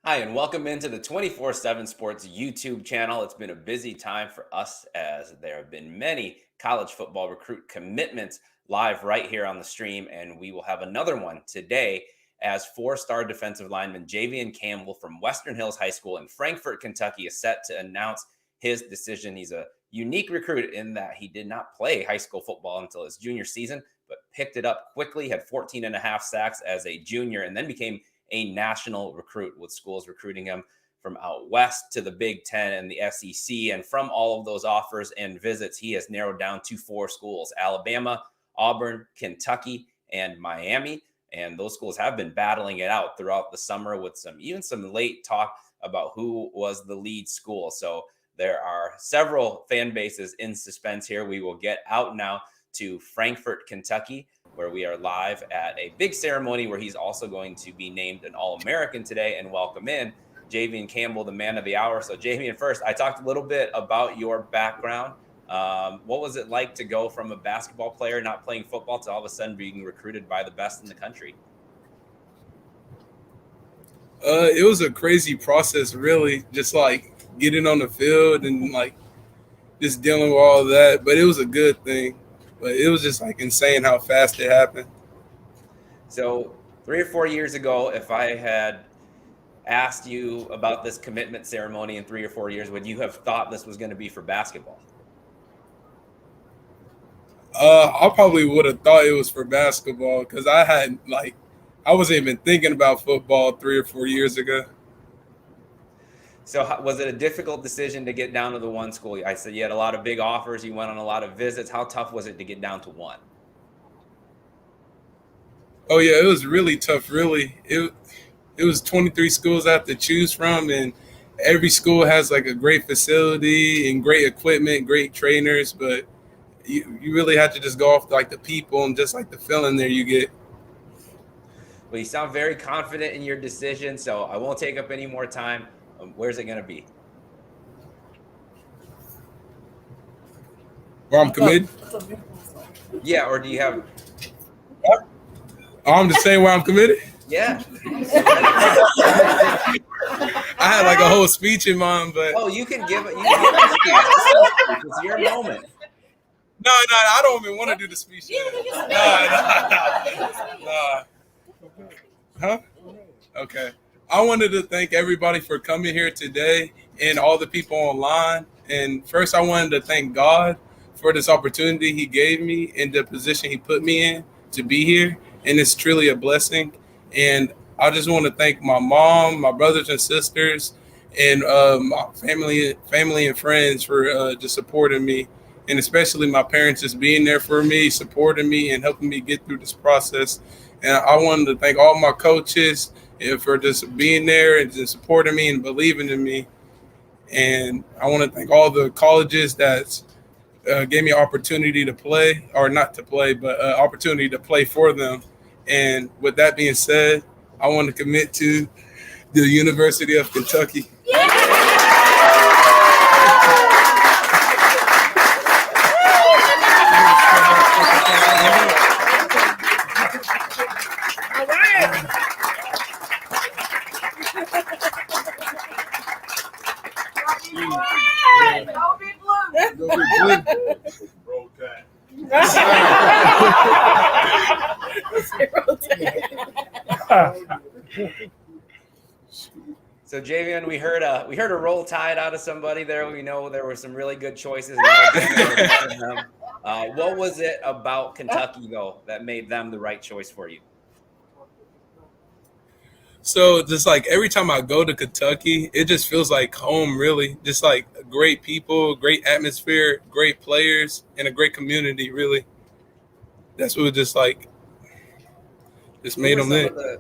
Hi, and welcome into the 247 Sports YouTube channel. It's been a busy time for us as there have been many college football recruit commitments live right here on the stream. And we will have another one today as four-star defensive lineman Javeon Campbell from Western Hills High School in Frankfort, Kentucky is set to announce his decision. He's a unique recruit in that he did not play high school football until his junior season, but picked it up quickly, had 14 and a half sacks as a junior, and then became a national recruit with schools recruiting him from out west to the Big Ten and the SEC. And from all of those offers and visits, he has narrowed down to four schools: Alabama, Auburn, Kentucky, and Miami. And those schools have been battling it out throughout the summer with some late talk about who was the lead school. So there are several fan bases in suspense here. We will get out now to Frankfort, Kentucky, where we are live at a big ceremony where he's also going to be named an All-American today, and welcome in Javeon Campbell, the man of the hour. So Javeon, first, I talked a little bit about your background. What was it like to go from a basketball player not playing football to all of a sudden being recruited by the best in the country? It was a crazy process, really, just like getting on the field and like just dealing with all of that. But it was a good thing. But it was just like insane how fast it happened. So 3 or 4 years ago, if I had asked you about this commitment ceremony in 3 or 4 years, would you have thought this was going to be for basketball? I probably would have thought it was for basketball because I wasn't even thinking about football 3 or 4 years ago. So was it a difficult decision to get down to the one school? I said you had a lot of big offers. You went on a lot of visits. How tough was it to get down to one? Oh yeah, it was really tough. Really, it was 23 schools I have to choose from, and every school has like a great facility and great equipment, great trainers, but you really have to just go off like the people and just like the feeling there you get. Well, you sound very confident in your decision, so I won't take up any more time. Where's it going to be? Where I'm committed. Yeah, or do you have? I'm just saying where I'm committed. Yeah. I had like a whole speech in mind, but You can give it. You can give a speech. It's your moment. no, I don't even want to do the speech. No. Huh? Okay. I wanted to thank everybody for coming here today and all the people online. And first, I wanted to thank God for this opportunity He gave me and the position He put me in to be here. And it's truly a blessing. And I just want to thank my mom, my brothers and sisters, and my family and friends for just supporting me, and especially my parents just being there for me, supporting me, and helping me get through this process. And I wanted to thank all my coaches for just being there and just supporting me and believing in me. And I want to thank all the colleges that gave me an opportunity to play, or not to play, but opportunity to play for them. And with that being said, I want to commit to the University of Kentucky. So Javeon, we heard a roll tide out of somebody there. We know there were some really good choices. What was it about Kentucky though that made them the right choice for you? So just like every time I go to Kentucky, it just feels like home, really. Just like great people, great atmosphere, great players, and a great community, really. That's what just made them in.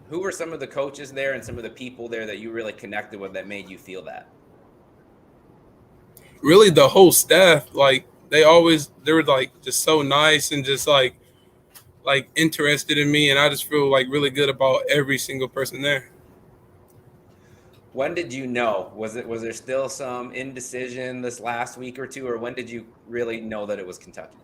Who were some of the coaches there and some of the people there that you really connected with that made you feel that? Really, the whole staff, like they were like just so nice and just like interested in me, and I just feel like really good about every single person there. When did you know? Was there still some indecision this last week or two, or when did you really know that it was Kentucky?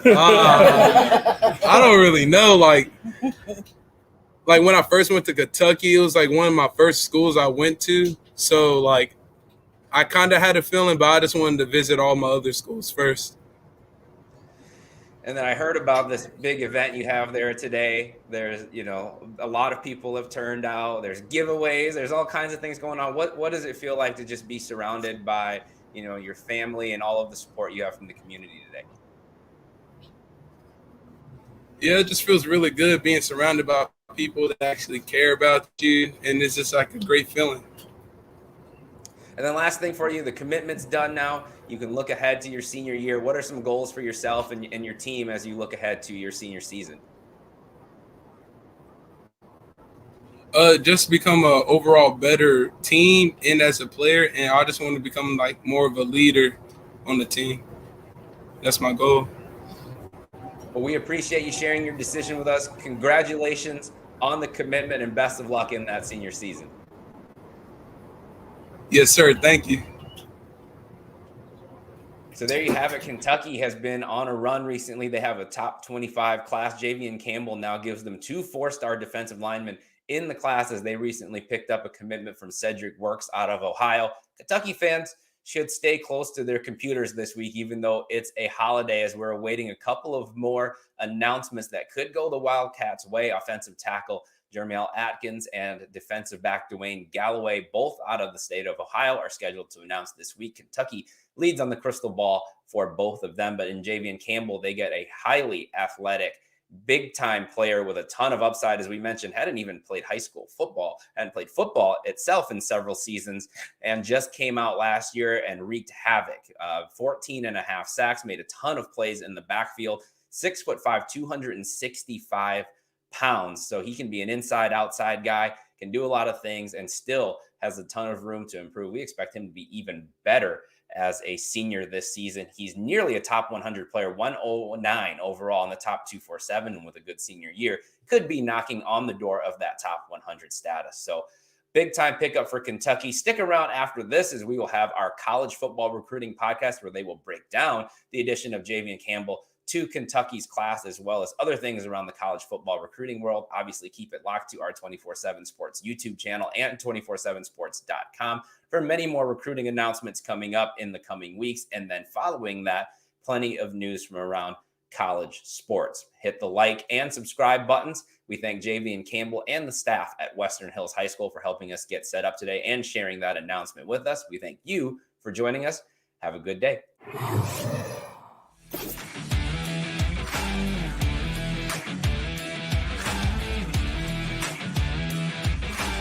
I don't really know. Like when I first went to Kentucky, it was like one of my first schools I went to. So like I kind of had a feeling, but I just wanted to visit all my other schools first. And then I heard about this big event you have there today. There's, a lot of people have turned out. There's giveaways. There's all kinds of things going on. What does it feel like to just be surrounded by, your family and all of the support you have from the community today? Yeah, it just feels really good being surrounded by people that actually care about you, and it's just like a great feeling. And then last thing for you, the commitment's done now. You can look ahead to your senior year. What are some goals for yourself and your team as you look ahead to your senior season? Just become a overall better team and as a player, and I just want to become like more of a leader on the team. That's my goal. Well, we appreciate you sharing your decision with us. Congratulations on the commitment and best of luck in that senior season. Yes, sir. Thank you. So there you have it. Kentucky has been on a run recently. They have a top 25 class. Javeon Campbell now gives them 2 4-star defensive linemen in the class as they recently picked up a commitment from Cedric Works out of Ohio. Kentucky fans should stay close to their computers this week, even though it's a holiday, as we're awaiting a couple of more announcements that could go the Wildcats' way. Offensive tackle Jermell Atkins and defensive back Dwayne Galloway, both out of the state of Ohio, are scheduled to announce this week. Kentucky leads on the crystal ball for both of them, but in Javeon Campbell, they get a highly athletic, big-time player with a ton of upside. As we mentioned, hadn't even played high school football, hadn't played football itself in several seasons, and just came out last year and wreaked havoc. 14 and a half sacks, made a ton of plays in the backfield, 6'5", 265 pounds. So he can be an inside-outside guy, can do a lot of things, and still has a ton of room to improve. We expect him to be even better as a senior this season. He's nearly a top 100 player, 109 overall in the top 247, and with a good senior year, could be knocking on the door of that top 100 status. So big time pickup for Kentucky. Stick around after this as we will have our college football recruiting podcast where they will break down the addition of Javeon Campbell to Kentucky's class, as well as other things around the college football recruiting world. Obviously, keep it locked to our 247 Sports YouTube channel and 247sports.com for many more recruiting announcements coming up in the coming weeks. And then following that, plenty of news from around college sports. Hit the like and subscribe buttons. We thank Javeon Campbell and the staff at Western Hills High School for helping us get set up today and sharing that announcement with us. We thank you for joining us. Have a good day.